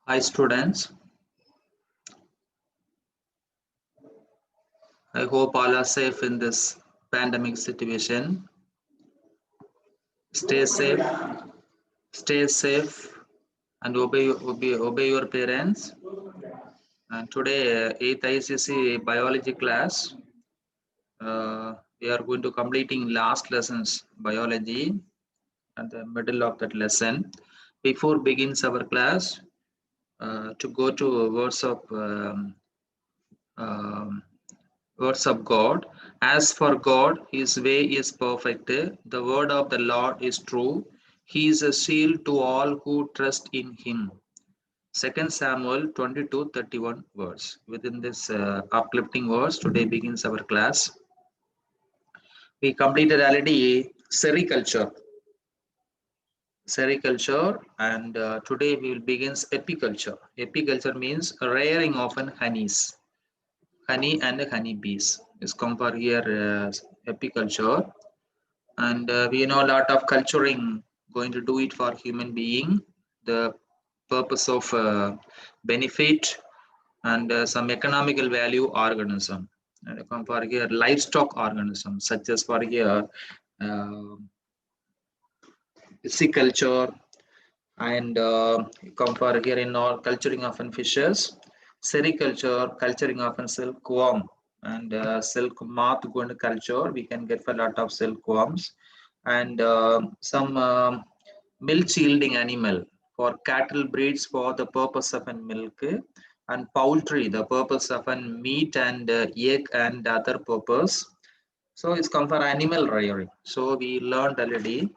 Hi students, I hope all are safe in this pandemic situation. Stay safe, stay safe and obey your parents. And today 8th ICC biology class, we are going to completing last lessons biology at the middle of that lesson. Before begins our class, to go to um, words of God. As for God, his way is perfect. The word of the Lord is true. He is a shield to all who trust in him. 2 Samuel 22:31 words. Within this uplifting words, today begins our class. We completed already sericulture. Sericulture, and today we will begin apiculture. Apiculture means rearing of honeys. Honey and honeybees is compared here apiculture, and we know a lot of culturing going to do it for human being, the purpose of benefit and some economical value organism, and compare here livestock organisms such as for here uh, pisciculture, and compare here in all culturing of fishes, sericulture culturing of silkworm, and silk moth going to culture we can get a lot of silkworms, and some milk yielding animal for cattle breeds for the purpose of milk, and poultry the purpose of meat and egg and other purpose. So it's come for animal rearing. So we learned already.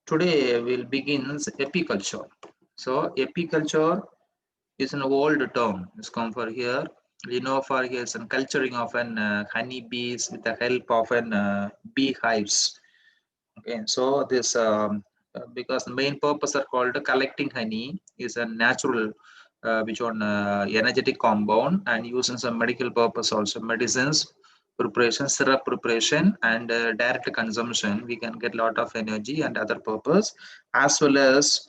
Today we'll begin apiculture. So apiculture is an old term. It's come for here. We know for here some culturing of honey bees with the help of beehives. Okay, so this because the main purpose are called collecting honey is a natural which one energetic compound and used in some medical purpose also medicines preparation, syrup preparation, and direct consumption. We can get a lot of energy and other purpose, as well as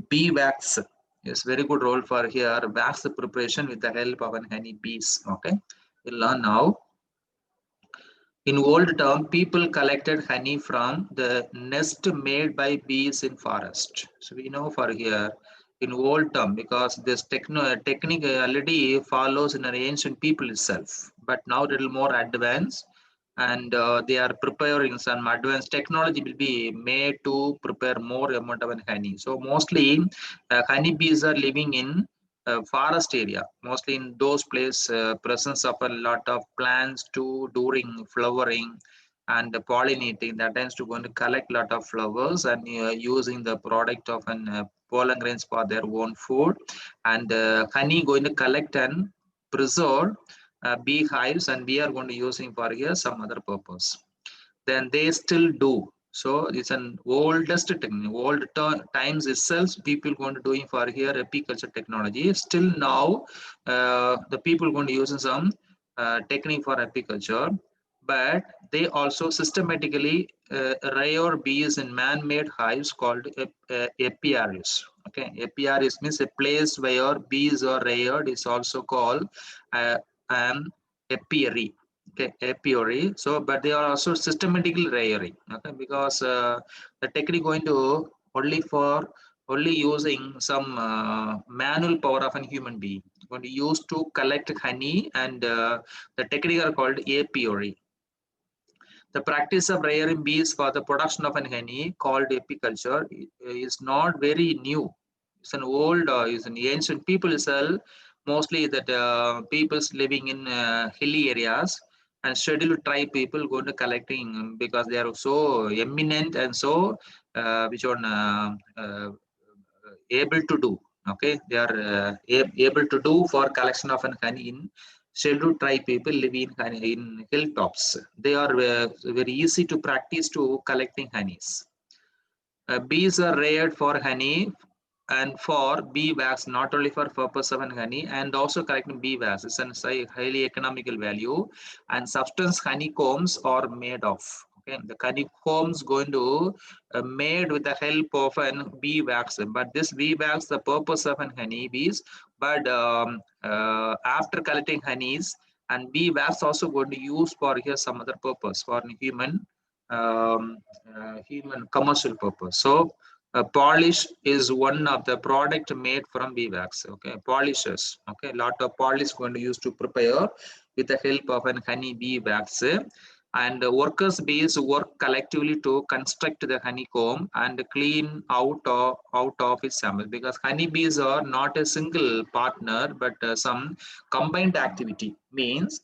bee wax is very good role for here wax preparation with the help of an honey bees. Okay, we'll learn now. In old term, people collected honey from the nest made by bees in forest. So we know for here in old term because this technique already follows in an ancient people itself, but now a little more advanced, and they are preparing some advanced technology will be made to prepare more amount of honey. So mostly honey bees are living in forest area, mostly in those place presence of a lot of plants too during flowering and pollinating, that tends to going to collect lot of flowers and using the product of an pollen grains for their own food, and honey going to collect and preserve beehives, and we are going to using for here some other purpose. Then they still do. So it's an oldest technique, times itself people going to doing for here apiculture technology. Still now the people going to use some technique for apiculture, but they also systematically rear bees in man-made hives called apiaries. Okay, apiaries means a place where bees are reared is also called an apiary. Okay, apiary. So but they are also systematically rearing. Okay, because the technique going to only for only using some manual power of a human being going to use to collect honey, and the technique are called apiary. The practice of rearing bees for the production of an honey called apiculture is not very new. It's an old it's an ancient people itself, mostly that peoples living in hilly areas and scheduled tribe people going to collecting because they are so eminent and so which one able to do. Okay, they are able to do for collection of an honey in scheduled tribe people living in hilltops. They are very easy to practice to collecting honeys. Bees are reared for honey and for bee wax, not only for purpose of honey, and also collecting bee wax. It's a highly economical value, and substance honeycombs are made of. Okay, the honeycombs going to made with the help of an bee wax. But this bee wax, the purpose of an honey bees. But after collecting honeys, and bee wax also going to use for here some other purpose for human commercial purpose. So polish is one of the product made from bee wax. Okay, polishers. Okay, lot of polish going to use to prepare with the help of an honey bee wax. And workers bees work collectively to construct the honeycomb and clean out of its sample, because honeybees are not a single partner but some combined activity. Means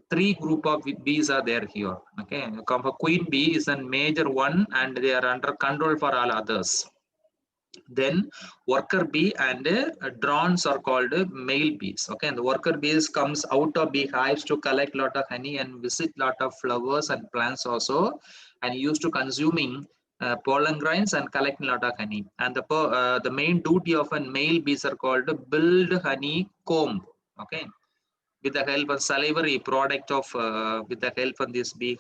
three group of bees are there here. Okay, queen bee is a major one and they are under control for all others. Then worker bee and drones are called male bees. Okay, and the worker bees comes out of beehives to collect lot of honey and visit lot of flowers and plants also, and used to consuming pollen grains and collecting lot of honey. And the main duty of a male bees are called build honey comb. Okay, with the help of salivary product of with the help of this bee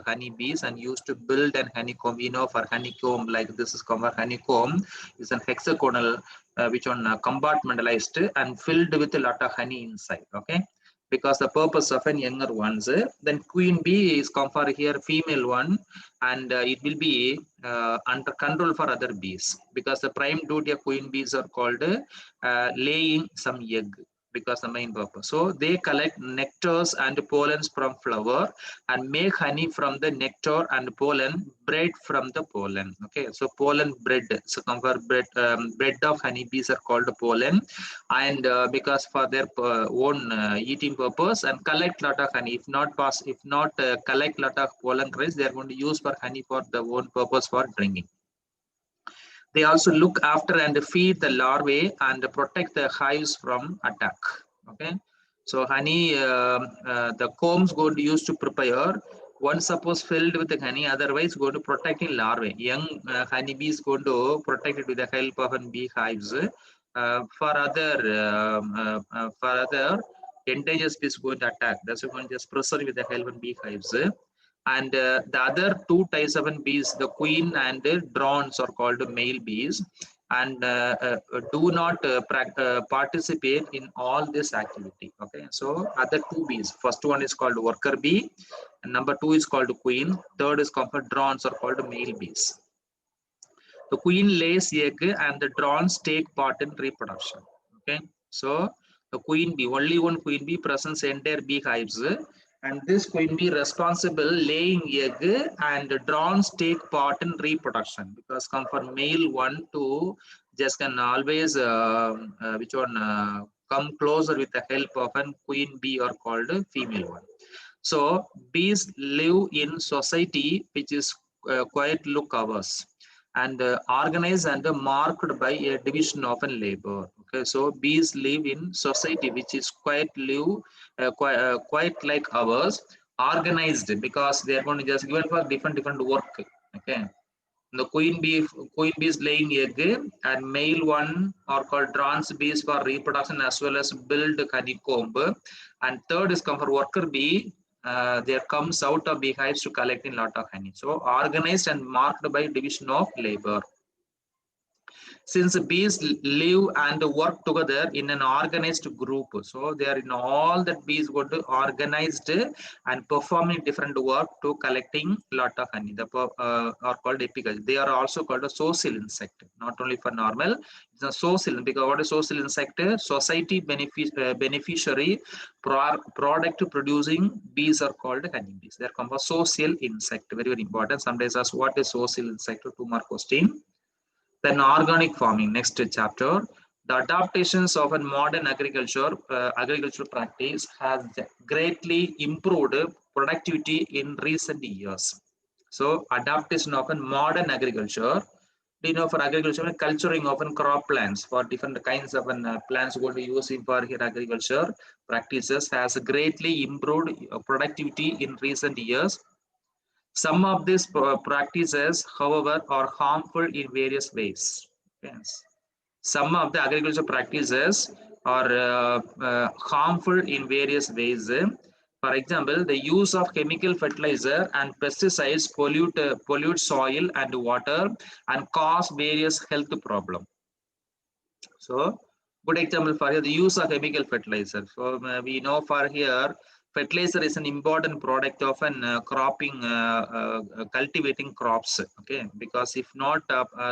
honey bees, and used to build an honeycomb. You know, for honeycomb, like this is called honeycomb is an hexagonal which one compartmentalized and filled with a lot of honey inside. Okay, because the purpose of an younger ones, then queen bee is come for here female one, and it will be under control for other bees, because the prime duty of queen bees are called laying some egg, because the main purpose. So they collect nectars and pollens from flower and make honey from the nectar and pollen, bread from the pollen. Okay, so pollen bread. So compare bread, bread of honeybees are called pollen, and because for their own eating purpose and collect lot of honey. If not collect lot of pollen grains, they are going to use for honey for the own purpose for drinking. They also look after and feed the larvae and protect the hives from attack. Okay, so honey, the combs going to use to prepare. One suppose filled with the honey, otherwise going to protect the larvae. Young honeybees going to protect it with the help of an beehives. For other endangered species going to attack. That's why going to just preserve with the help of beehives. And the other two types of bees, the queen and drones, are called male bees, and do not participate in all this activity. Okay, so other two bees, first one is called worker bee, and number two is called queen, third is called drones, are called male bees. The queen lays egg and the drones take part in reproduction. Okay, so the queen bee, only one queen bee presents entire beehives, and this queen bee responsible laying egg, and the drones take part in reproduction, because come for male one to just can always which one come closer with the help of a queen bee or called female one. So bees live in society which is quiet look hours, and organized and marked by a division of a labor. Okay, so bees live in society which is quite like ours, organized, because they are going to just given for different work. Okay, the queen bee is laying egg, and male one are called drones bees for reproduction as well as build honeycomb, and third is come for worker bee. There comes out of beehives to collect in lot of honey. So organized and marked by division of labor. Since bees live and work together in an organized group, so they are in all that bees go to organized and performing different work to collecting lot of honey. The are called apical. They are also called a social insect, not only for normal. It's a social, because what is social insect? Society beneficiary product producing bees are called honeybees. They are called a social insect. Very important. Sometimes ask what is social insect? 2 mark question. Then organic farming, next chapter. The adaptations of a modern agricultural practice has greatly improved productivity in recent years. So adaptation of a modern agriculture, you know, for agriculture, culturing of crop plants for different kinds of plants going to use in for here agriculture practices has greatly improved productivity in recent years. Some of these practices, however, are harmful in various ways. Yes. Some of the agricultural practices are harmful in various ways. For example, the use of chemical fertilizer and pesticides pollute soil and water and cause various health problems. So, good example for here, the use of chemical fertilizer. So, we know for here, fertilizer is an important product of an cultivating crops. Okay, because if not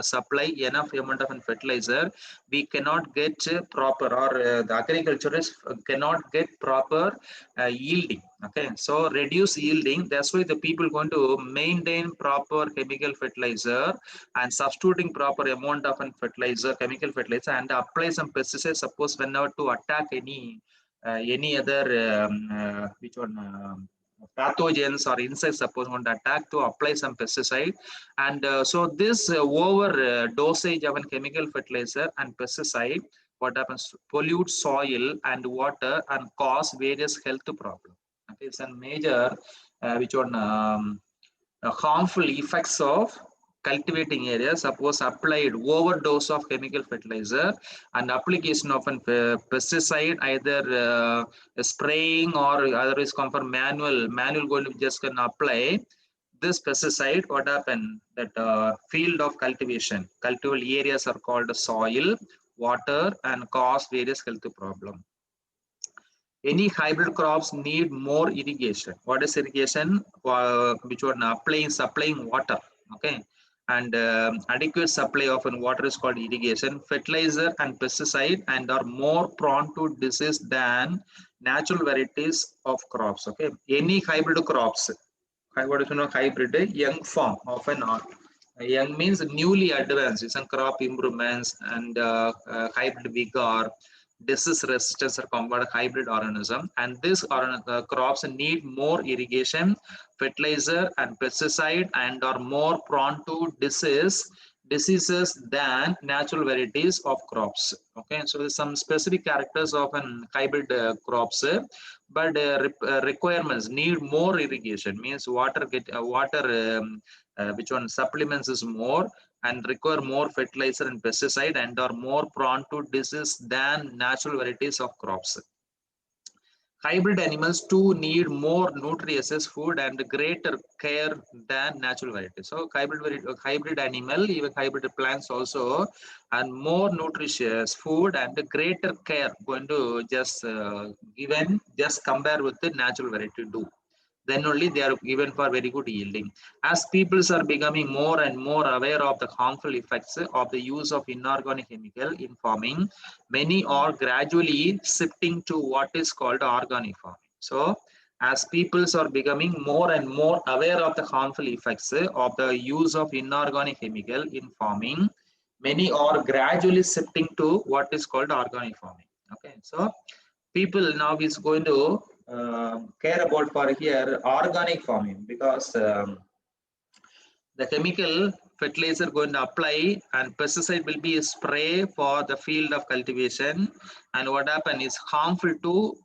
supply enough amount of an fertilizer, we cannot get proper, or the agriculturists cannot get proper yielding. Okay, so reduce yielding. That's why the people going to maintain proper chemical fertilizer and substituting proper amount of an fertilizer, chemical fertilizer, and apply some pesticides. Suppose whenever to attack any other which one pathogens or insects, suppose want to attack, to apply some pesticide, and so this over dosage of a chemical fertilizer and pesticide, what happens, pollute soil and water and cause various health problems. Okay, it's a major which one harmful effects of cultivating area. Suppose applied overdose of chemical fertilizer and application of an pesticide, either spraying or otherwise come for manual going to just can apply this pesticide. What happen, that field of cultivable areas are called soil, water, and cause various health problem. Any hybrid crops need more irrigation. What is irrigation? Which one supplying water. Okay, and adequate supply of water is called irrigation. Fertilizer and pesticide and are more prone to disease than natural varieties of crops. Okay, any hybrid crops. What is hybrid? Young form of an young means newly advanced. It's a crop improvements and hybrid vigor, disease resistance are combined hybrid organism, and these crops need more irrigation, fertilizer, and pesticide, and are more prone to diseases than natural varieties of crops. Okay, so there's some specific characters of an hybrid crops, but requirements need more irrigation, means water which one supplements is more, and require more fertilizer and pesticide, and are more prone to disease than natural varieties of crops. Hybrid animals too need more nutritious food and greater care than natural varieties. So hybrid animal, even hybrid plants also, and more nutritious food and greater care going to just given, just compare with the natural variety do. Then only they are given for very good yielding. As peoples are becoming more and more aware of the harmful effects of the use of inorganic chemical in farming, many are gradually shifting to what is called organic farming. So, as peoples are becoming more and more aware of the harmful effects of the use of inorganic chemical in farming, many are gradually shifting to what is called organic farming. Okay, so people now is going to care about for here organic farming, because the chemical fertilizer going to apply and pesticide will be a spray for the field of cultivation, and what happen is harmful to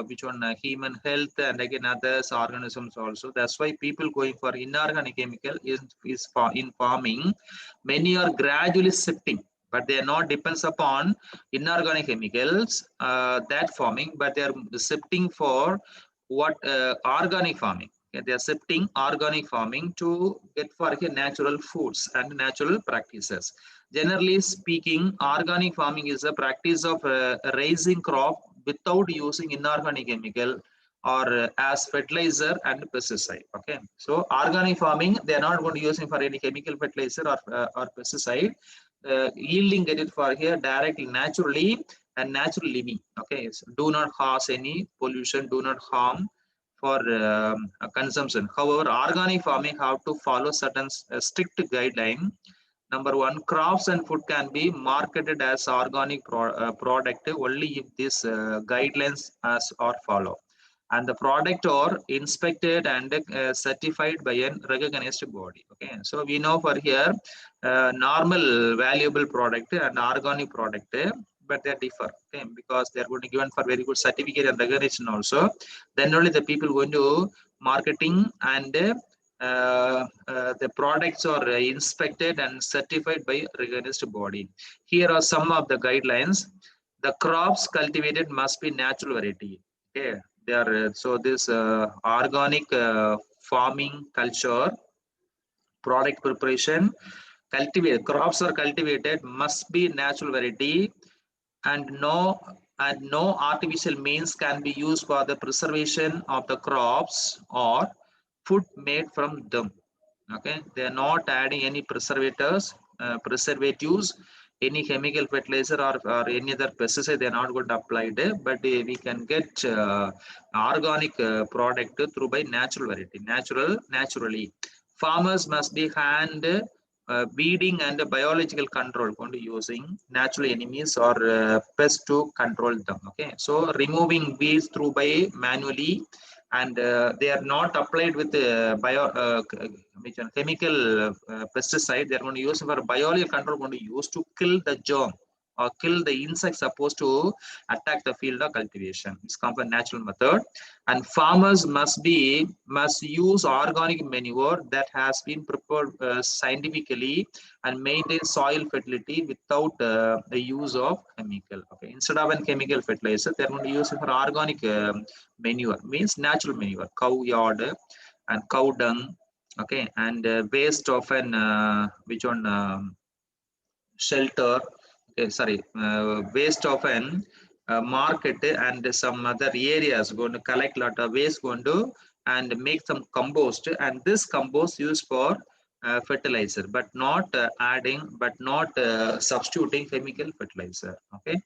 which one human health and again others organisms also. That's why people going for inorganic chemical is for in farming, many are gradually shifting, but they are not depends upon inorganic chemicals that farming, but they are shifting for what organic farming. Okay, they are shifting organic farming to get for natural foods and natural practices. Generally speaking, organic farming is a practice of raising crop without using inorganic chemical or as fertilizer and pesticide. Okay, so organic farming, they are not going to using for any chemical fertilizer or pesticide. Yielding get it for here directly, naturally, and natural living. Okay, so do not cause any pollution, do not harm for consumption. However, organic farming have to follow certain strict guideline. Number one, crops and food can be marketed as organic product only if these guidelines are followed, and the product are inspected and certified by a recognized body. Okay, so we know for here normal valuable product and organic product, but they differ. Okay, because they are going to given for very good certificate and recognition also. Then only the people going to marketing and the products are inspected and certified by recognized body. Here are some of the guidelines. The crops cultivated must be natural variety. Okay, They are so this organic farming culture, product preparation, cultivate crops are cultivated must be natural variety, and no artificial means can be used for the preservation of the crops or food made from them. Okay, they are not adding any preservatives, any chemical fertilizer, or any other pesticide. They are not going to apply it, but we can get organic product through by natural variety, naturally. Farmers must be hand weeding and biological control going to using natural enemies or pests to control them. Okay, so removing weeds through by manually, and they are not applied with chemical pesticide. They are going to use for biological control, going to use to kill the germ or kill the insects supposed to attack the field of cultivation. It's come from natural method, and farmers must use organic manure that has been prepared scientifically and maintain soil fertility without the use of chemical. Okay, instead of a chemical fertilizer, they're going to use it for organic manure, means natural manure, cow yard and cow dung. Okay, and waste of an which one shelter, sorry, waste of an market and some other areas going to collect lot of waste, going to and make some compost, and this compost used for fertilizer, but not not substituting chemical fertilizer. Okay,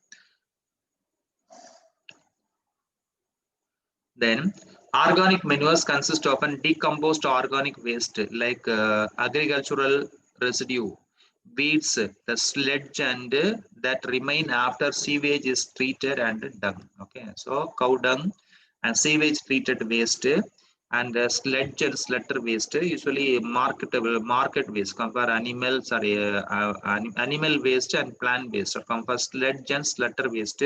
then organic manures consist of an decomposed organic waste like agricultural residue, weeds, the sludge, and that remain after sewage is treated and dung. Okay, so cow dung and sewage treated waste and sludge and slaughter waste, usually market waste, come for animal, sorry, animal waste and plant waste, or come for sludge and slaughter waste,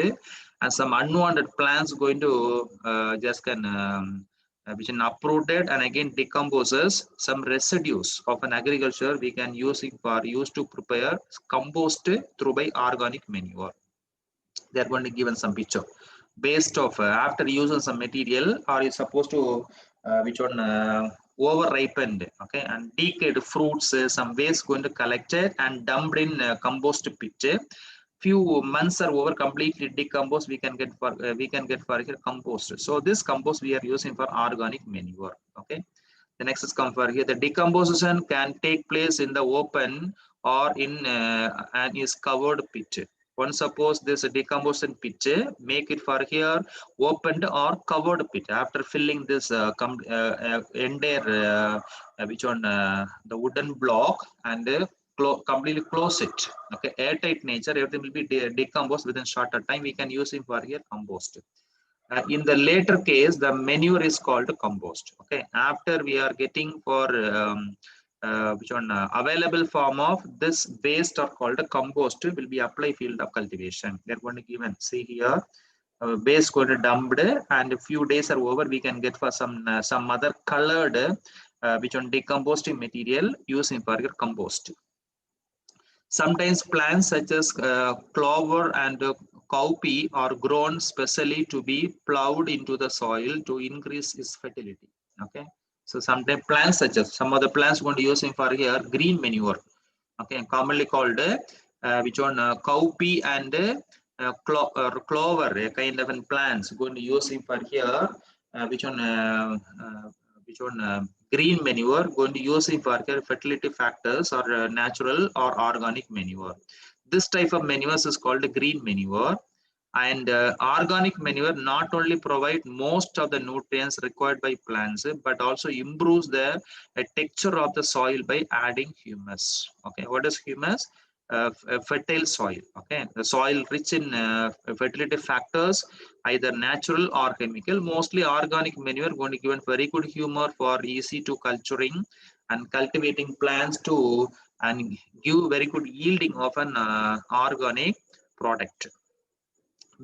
and some unwanted plants going to just can which is uprooted and again decomposes. Some residues of an agriculture we can use it for used to prepare compost through by organic manure. They are going to given some picture based of after using some material, or is supposed to which one over ripened, okay, and decayed fruits, some waste going to collect it and dumped in compost pit. Few months are over, completely decomposed, we can get for here compost. So this compost we are using for organic manure. Okay, the next is come for here, the decomposition can take place in the open or in an is covered pit. Once suppose this decomposition pit, make it for here opened or covered pit. After filling this entire which one the wooden block and completely close it. Okay, airtight nature, everything will be decomposed within shorter time. We can use it for here compost. In the later case, the manure is called compost. Okay, after we are getting for which one available form of this waste are called a compost, will be applied field of cultivation. They are going to given, see here, waste going to dumped, and a few days are over, we can get for some other colored which one decomposing material using for your compost. Sometimes plants such as clover and cowpea are grown specially to be plowed into the soil to increase its fertility. Okay, so sometimes plants such as some of the plants going to using for here green manure. Okay, commonly called which one cowpea and clover, a kind of plants going to using for here which one which one green manure going to use it for fertility factors or natural or organic manure. This type of manures is called green manure. And organic manure not only provide most of the nutrients required by plants, but also improves the texture of the soil by adding humus. Okay, what is humus? Fertile soil. Okay, the soil rich in fertility factors, either natural or chemical. Mostly organic manure going to give very good humor for easy to culturing and cultivating plants to and give very good yielding of an organic product.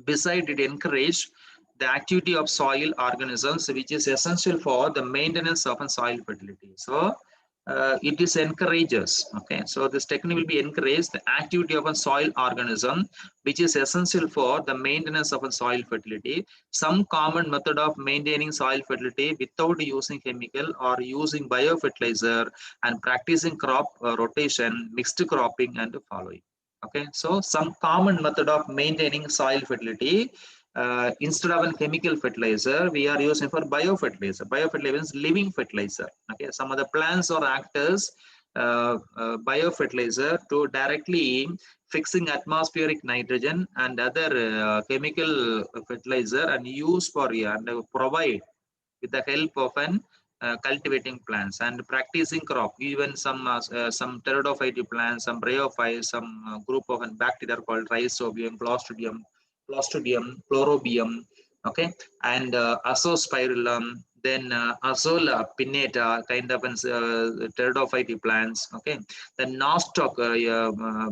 Besides, it encourages the activity of soil organisms, which is essential for the maintenance of a soil fertility. So it is encourages. Okay, so this technique will be encourage the activity of a soil organism, which is essential for the maintenance of a soil fertility. Some common method of maintaining soil fertility without using chemical or using biofertilizer and practicing crop rotation, mixed cropping, and following. Okay, so some common method of maintaining soil fertility. Instead of a chemical fertilizer, we are using for biofertilizer. Biofertilizer is living fertilizer. Okay, some of the plants or actors biofertilizer to directly fixing atmospheric nitrogen and other chemical fertilizer and use for and provide with the help of an cultivating plants and practicing crop. Even some pteridophyte plants, some bryophytes, some group of bacteria called Rhizobium, Clostridium, Chlorobium, okay, and Azospirillum, then Azolla pinnata, kind of pteridophyte plants, okay. Then nostoc,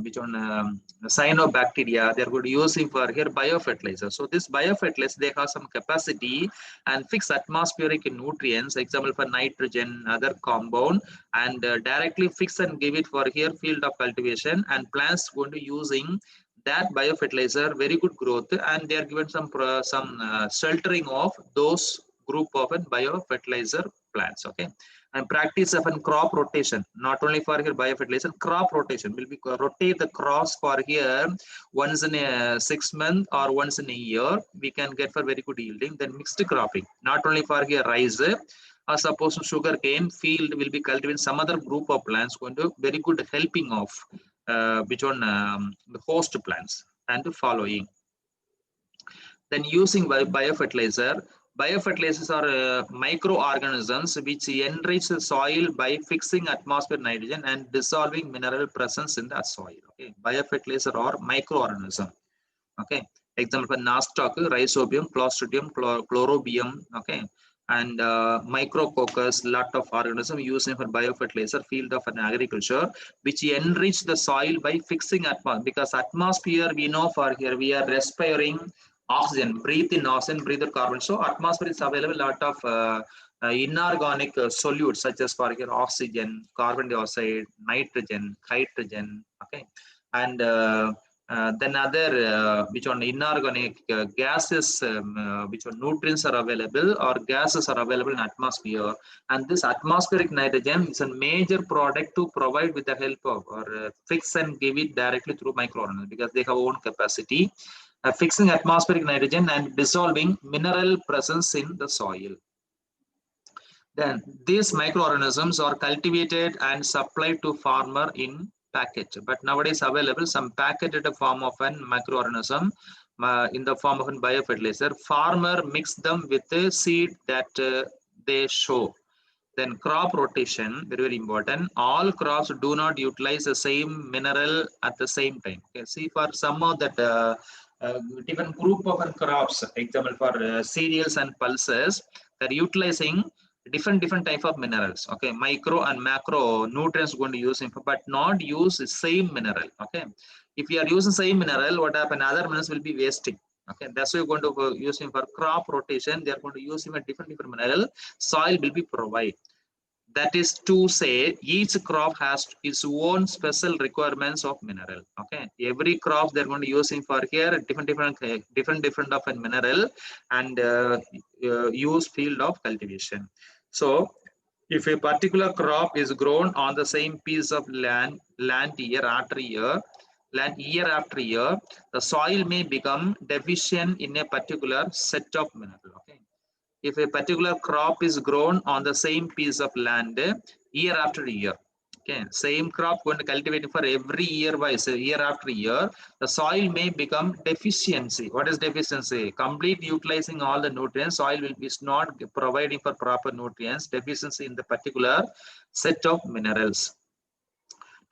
which one, cyanobacteria, they are good using for here biofertilizer. So this biofertilizer, they have some capacity and fix atmospheric nutrients, example for nitrogen, other compound, and directly fix and give it for here field of cultivation, and plants going to using that biofertilizer, very good growth, and they are given some sheltering of those group of biofertilizer plants. Okay, and practice of a crop rotation, not only for here biofertilizer, crop rotation will be rotate the crops for here once in a 6 month or once in a year, we can get for very good yielding. Then mixed cropping, not only for here rice or suppose sugar cane field will be cultivating some other group of plants going to very good helping of which one the host plants and the following. Then using biofertilizer. Biofertilizers are microorganisms which enrich the soil by fixing atmospheric nitrogen and dissolving mineral presence in the soil. Okay, biofertilizer or microorganism. Okay, example for nostoc, Rhizobium, Clostridium, Chlorobium. Okay, and micrococcus, lot of organisms using for biofertilizer field of an agriculture, which enrich the soil by fixing atmosphere. Because atmosphere, we know for here we are respiring oxygen, breathe in oxygen, breathe out carbon. So atmosphere is available lot of inorganic solutes such as for here oxygen, carbon dioxide, nitrogen, hydrogen. Okay, and then other which on inorganic gases, which on nutrients are available or gases are available in atmosphere, and this atmospheric nitrogen is a major product to provide with the help of or fix and give it directly through microorganisms because they have own capacity fixing atmospheric nitrogen and dissolving mineral presence in the soil. Then these microorganisms are cultivated and supplied to farmer in package, but nowadays available some packaged form of an microorganism in the form of a biofertilizer. Farmer mix them with the seed that they show. Then crop rotation, very, very important. All crops do not utilize the same mineral at the same time. Okay, see for some of that different group of crops, example for cereals and pulses, they're utilizing different type of minerals. Okay, micro and macro nutrients going to use, but not use the same mineral. Okay, if you are using same mineral, what happen? Other minerals will be wasting. Okay, that's why you're going to use him for crop rotation. They are going to use him a different mineral. Soil will be provided. That is to say, each crop has its own special requirements of mineral. Okay, every crop they're going to use him for here different of a mineral and use field of cultivation. So, if a particular crop is grown on the same piece of land year after year, the soil may become deficient in a particular set of mineral. Okay, if a particular crop is grown on the same piece of land year after year, okay, same crop going to cultivate for every year wise, year after year, the soil may become deficiency. What is deficiency? Complete utilizing all the nutrients, soil will be not providing for proper nutrients, deficiency in the particular set of minerals.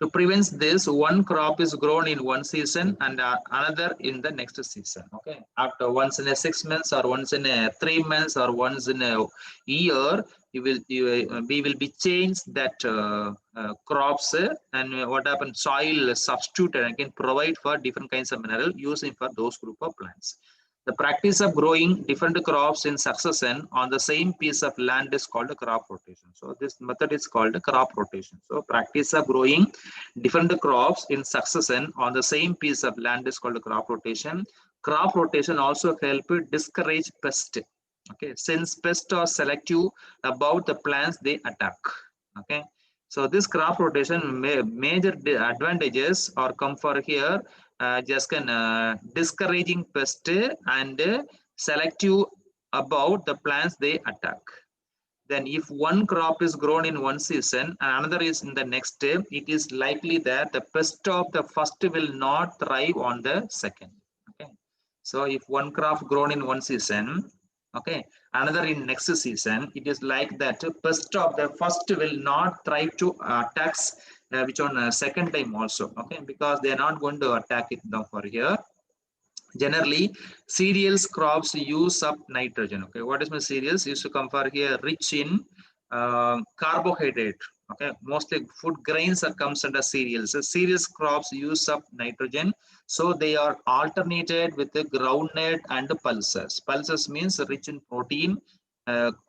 To prevent this, one crop is grown in one season and another in the next season. Okay, after once in a 6 months or once in a 3 months or once in a year, we will be changed that crops and what happens, soil substitute and again provide for different kinds of mineral using for those group of plants. The practice of growing different crops in succession on the same piece of land is called a crop rotation. So this method is called a crop rotation. So practice of growing different crops in succession on the same piece of land is called a crop rotation. Crop rotation also help discourage pest. Okay, since pests are selective about the plants they attack. Okay, so this crop rotation major advantages are come for here. Just can discouraging pest and selective about the plants they attack. Then if one crop is grown in one season and another is in the next, it is likely that the pest of the first will not thrive on the second. Okay, so if one crop grown in one season, okay, another in next season, it is like that pest of the first will not thrive to attacks which on second time also. Okay, because they are not going to attack it down for here. Generally, cereals crops use up nitrogen. Okay, what is my cereals? Used to come for here rich in carbohydrate. Okay, mostly food grains are comes under cereals. So cereals crops use up nitrogen, so they are alternated with the groundnut and the pulses. Pulses means rich in protein,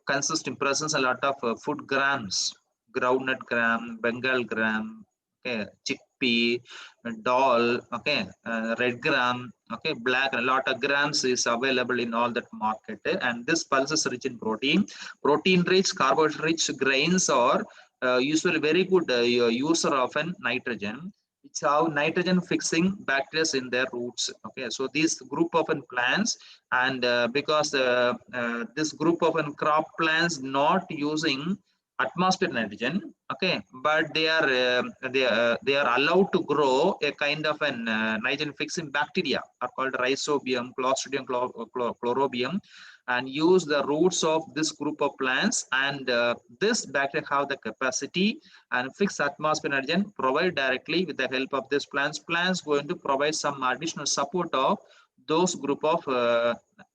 consist in presence a lot of food grams, groundnut gram, Bengal gram, okay, chickpea, dal, okay, red gram, okay, black, a lot of grams is available in all that market, and this pulse is rich in protein. Protein rich, carbohydrate rich grains are usually very good user of an nitrogen, which have nitrogen fixing bacteria in their roots. Okay, so this group of plants, and because this group of crop plants not using atmospheric nitrogen, okay, but they are allowed to grow a kind of an nitrogen fixing bacteria are called rhizobium, clostridium, chlorobium, and use the roots of this group of plants, and this bacteria have the capacity and fix atmospheric nitrogen provide directly with the help of this plants going to provide some additional support of those group of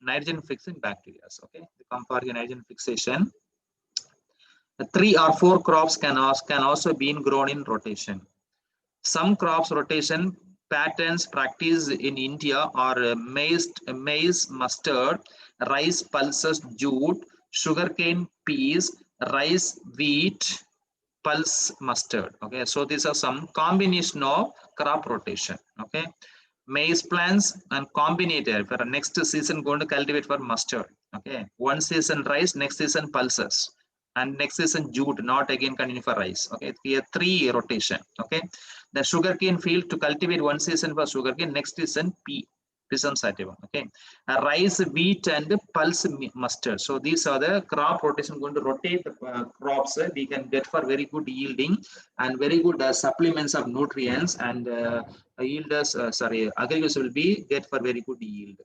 nitrogen fixing bacteria. Okay, the comparative nitrogen fixation. 3 or 4 crops can also be grown in rotation. Some crops rotation patterns practiced in India are maize, mustard, rice, pulses, jute, sugarcane, peas, rice, wheat, pulse, mustard. Okay, so these are some combination of crop rotation. Okay, maize plants and combinated for next season going to cultivate for mustard. Okay, one season rice, next season pulses, and next season jute, not again continue for rice. Okay, here 3 rotation. Okay, the sugarcane field to cultivate one season for sugarcane, next season pea, pisum sativum. Okay, rice, wheat, and pulse mustard. So these are the crop rotation going to rotate the crops. We can get for very good yielding and very good supplements of nutrients, and yielders. Agriculture will be get for very good yield.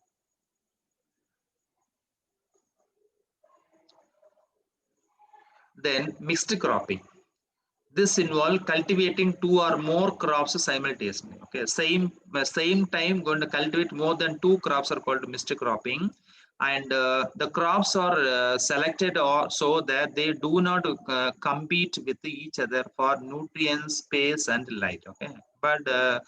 Then mixed cropping. This involves cultivating 2 or more crops simultaneously. Okay, same time going to cultivate more than 2 crops are called mixed cropping, and the crops are selected so that they do not compete with each other for nutrients, space, and light. Okay, but the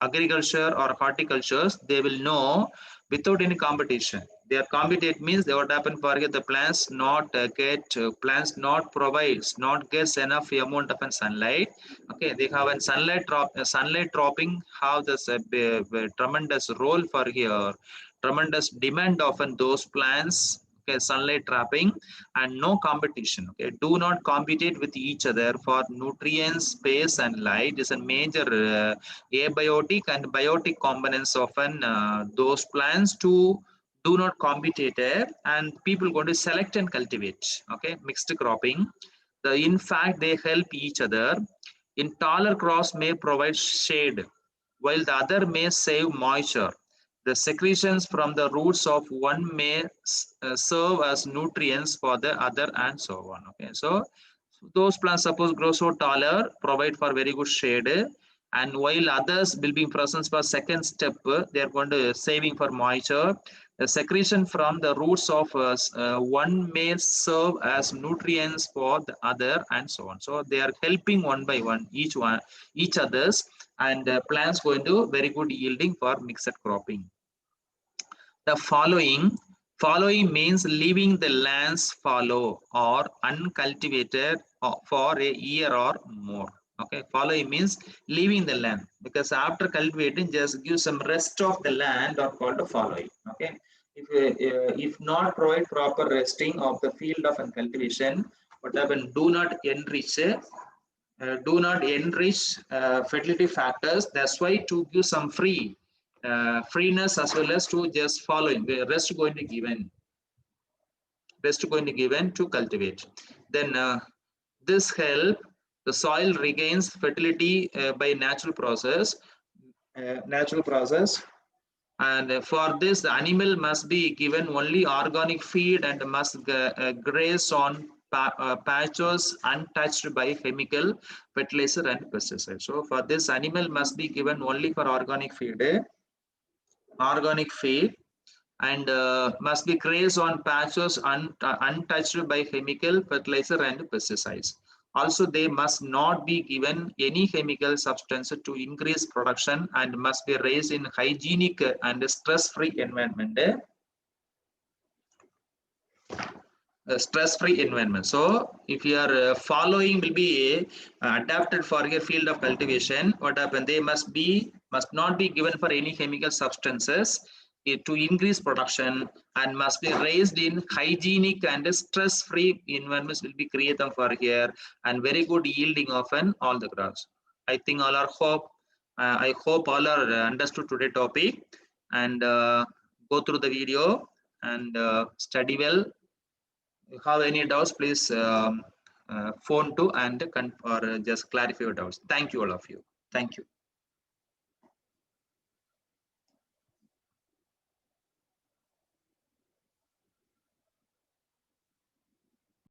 agriculture or horticultures, they will know without any competition. Their competition means they would happen for the plants not plants not provides not gets enough amount of sunlight. Okay, they have a sunlight dropping have this tremendous role for here, tremendous demand often those plants. Okay, sunlight trapping and no competition. Okay, do not compete with each other for nutrients, space, and light is a major abiotic and biotic components of those plants to do not compete, and people going to select and cultivate. Okay, mixed cropping. In fact, they help each other. In taller crops may provide shade, while the other may save moisture. The secretions from the roots of one may serve as nutrients for the other, and so on. Okay, so those plants suppose grow so taller, provide for very good shade, and while others will be in presence for second step, they are going to saving for moisture. The secretion from the roots of one may serve as nutrients for the other, and so on. So they are helping one by one, each others, and plants going to very good yielding for mixed cropping. The following means leaving the lands fallow or uncultivated for a year or more. Okay, following means leaving the land, because after cultivating just give some rest of the land or called a following. Okay, if not provide proper resting of the field of cultivation, what happen? Do not enrich fertility factors. That's why to give some freeness as well as to just following the rest going to given to cultivate. Then this help the soil regains fertility by natural process. And for this, the animal must be given only organic feed and must graze on patches untouched by chemical fertilizer and pesticide. So for this, animal must be given only for organic feed, and must be grazed on patches untouched by chemical fertilizer and pesticides. Also, they must not be given any chemical substance to increase production and must be raised in hygienic and stress-free environment. Stress-free environment. So if you are following will be adapted for your field of cultivation, what happen? They must not be given for any chemical substances to increase production and must be raised in hygienic and stress-free environments will be created for here and very good yielding of all the crops. I think all are hope. I hope all are understood today topic and go through the video and study well. If you have any doubts, please phone to and or just clarify your doubts. Thank you, all of you. Thank you.